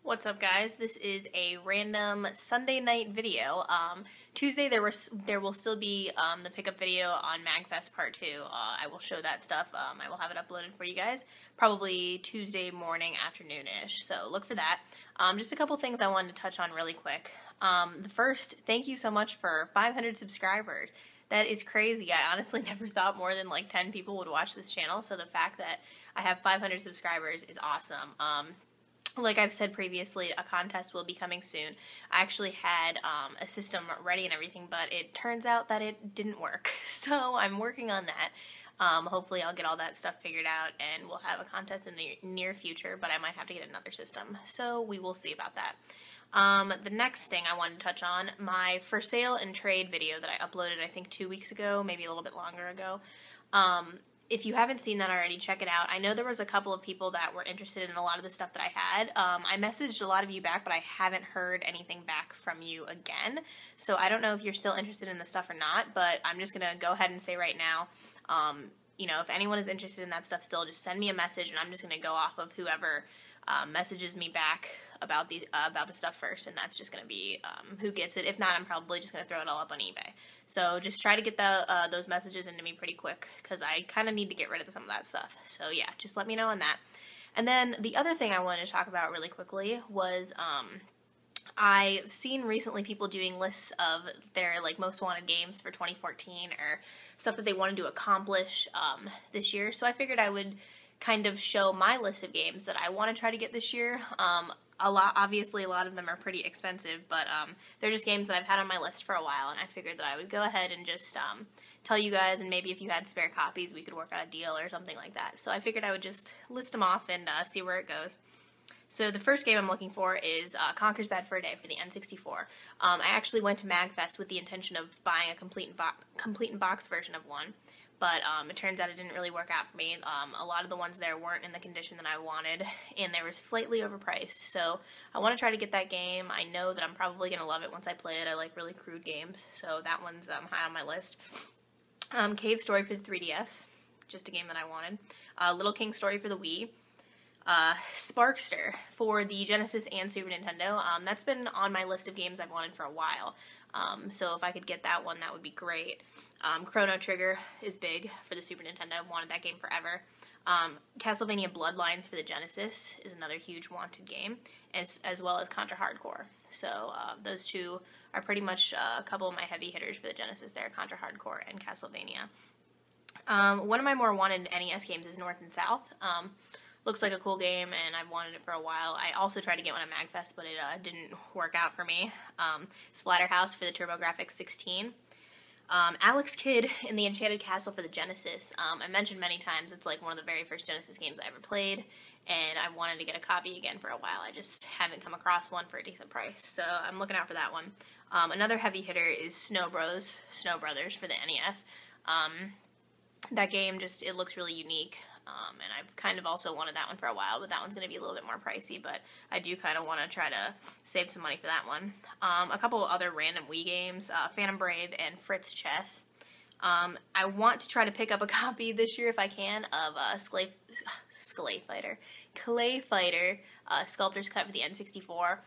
What's up, guys? This is a random Sunday night video. Tuesday there will still be the pickup video on MagFest Part 2. I will show that stuff. I will have it uploaded for you guys probably Tuesday morning, afternoon-ish, so look for that. Just a couple things I wanted to touch on really quick. The first, thank you so much for 500 subscribers. That is crazy. I honestly never thought more than like 10 people would watch this channel, so the fact that I have 500 subscribers is awesome. Like I've said previously, a contest will be coming soon. I actually had a system ready and everything, but it turns out that it didn't work. So I'm working on that. Hopefully I'll get all that stuff figured out and we'll have a contest in the near future, but I might have to get another system. So we will see about that. The next thing I wanted to touch on, my for sale and trade video that I uploaded I think 2 weeks ago, maybe a little bit longer ago. If you haven't seen that already, check it out. I know there was a couple of people that were interested in a lot of the stuff that I had. I messaged a lot of you back, but I haven't heard anything back from you again. So I don't know if you're still interested in the stuff or not, but I'm just going to go ahead and say right now, you know, if anyone is interested in that stuff still, just send me a message and I'm just going to go off of whoever messages me back about the stuff first, and that's just going to be who gets it. If not, I'm probably just going to throw it all up on eBay. So just try to get those messages into me pretty quick, because I kind of need to get rid of some of that stuff. So yeah, just let me know on that. And then the other thing I wanted to talk about really quickly was I've seen recently people doing lists of their like most wanted games for 2014 or stuff that they wanted to accomplish this year. So I figured I would kind of show my list of games that I want to try to get this year. Obviously a lot of them are pretty expensive, but they're just games that I've had on my list for a while, and I figured that I would go ahead and just tell you guys, and maybe if you had spare copies we could work out a deal or something like that. So I figured I would just list them off and see where it goes. So the first game I'm looking for is Conker's Bad Fur Day for the N64. I actually went to MagFest with the intention of buying a complete in box version of one. But it turns out it didn't really work out for me. A lot of the ones there weren't in the condition that I wanted, and they were slightly overpriced. So I want to try to get that game. I know that I'm probably going to love it once I play it. I like really crude games, so that one's high on my list. Cave Story for the 3DS, just a game that I wanted. Little King Story for the Wii. Sparkster for the Genesis and Super Nintendo. That's been on my list of games I've wanted for a while. So if I could get that one, that would be great. Chrono Trigger is big for the Super Nintendo. I've wanted that game forever. Castlevania Bloodlines for the Genesis is another huge wanted game, as well as Contra Hard Corps. So those two are pretty much a couple of my heavy hitters for the Genesis there, Contra Hard Corps and Castlevania. One of my more wanted NES games is North and South. Looks like a cool game, and I've wanted it for a while. I also tried to get one at MagFest, but it didn't work out for me. Splatterhouse for the TurboGrafx 16. Alex Kidd in the Enchanted Castle for the Genesis. I mentioned many times it's like one of the very first Genesis games I ever played, and I wanted to get a copy again for a while. I just haven't come across one for a decent price, so I'm looking out for that one. Another heavy hitter is Snow Brothers for the NES. That game it looks really unique. And I've kind of also wanted that one for a while, but that one's going to be a little bit more pricey, but I do kind of want to try to save some money for that one. A couple of other random Wii games, Phantom Brave and Fritz Chess. I want to try to pick up a copy this year if I can of Clay Fighter, Sculptor's Cut for the N64.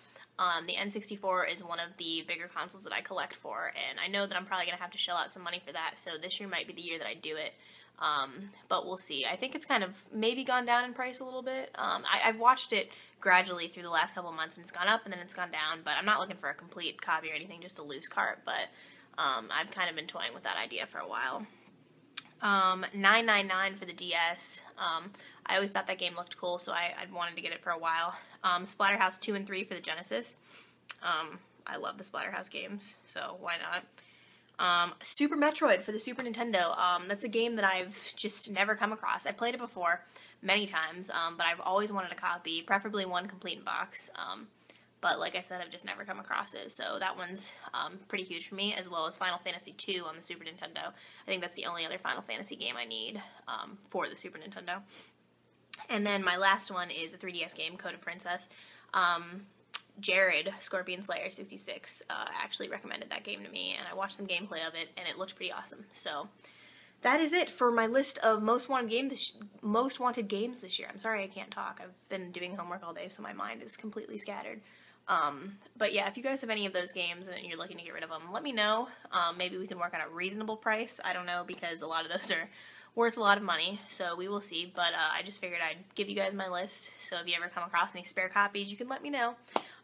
The N64 is one of the bigger consoles that I collect for, and I know that I'm probably going to have to shell out some money for that, so this year might be the year that I do it. But we'll see. I think it's kind of maybe gone down in price a little bit. I've watched it gradually through the last couple of months, and it's gone up and then it's gone down, but I'm not looking for a complete copy or anything, just a loose cart, but I've kind of been toying with that idea for a while. 999 for the DS. I always thought that game looked cool, so I'd wanted to get it for a while. Splatterhouse 2 and 3 for the Genesis. I love the Splatterhouse games, so why not? Super Metroid for the Super Nintendo. That's a game that I've just never come across. I played it before many times, but I've always wanted a copy, preferably one complete in box. But like I said, I've just never come across it, so that one's pretty huge for me, as well as Final Fantasy II on the Super Nintendo. I think that's the only other Final Fantasy game I need for the Super Nintendo. And then my last one is a 3DS game, Code of Princess. Jared, Scorpion Slayer 66, actually recommended that game to me, and I watched some gameplay of it, and it looked pretty awesome. So that is it for my list of most wanted games this year. I'm sorry I can't talk. I've been doing homework all day, so my mind is completely scattered. But yeah, if you guys have any of those games and you're looking to get rid of them, let me know. Maybe we can work on a reasonable price. I don't know, because a lot of those are worth a lot of money, so we will see. But I just figured I'd give you guys my list, so if you ever come across any spare copies, you can let me know.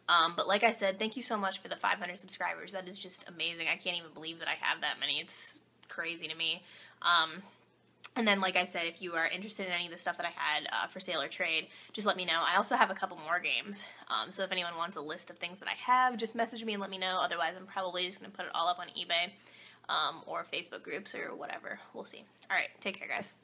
But like I said, thank you so much for the 500 subscribers. That is just amazing. I can't even believe that I have that many. It's crazy to me. And then, like I said, if you are interested in any of the stuff that I had for sale or trade, just let me know. I also have a couple more games, so if anyone wants a list of things that I have, just message me and let me know. Otherwise, I'm probably just going to put it all up on eBay or Facebook groups or whatever. We'll see. All right, take care, guys.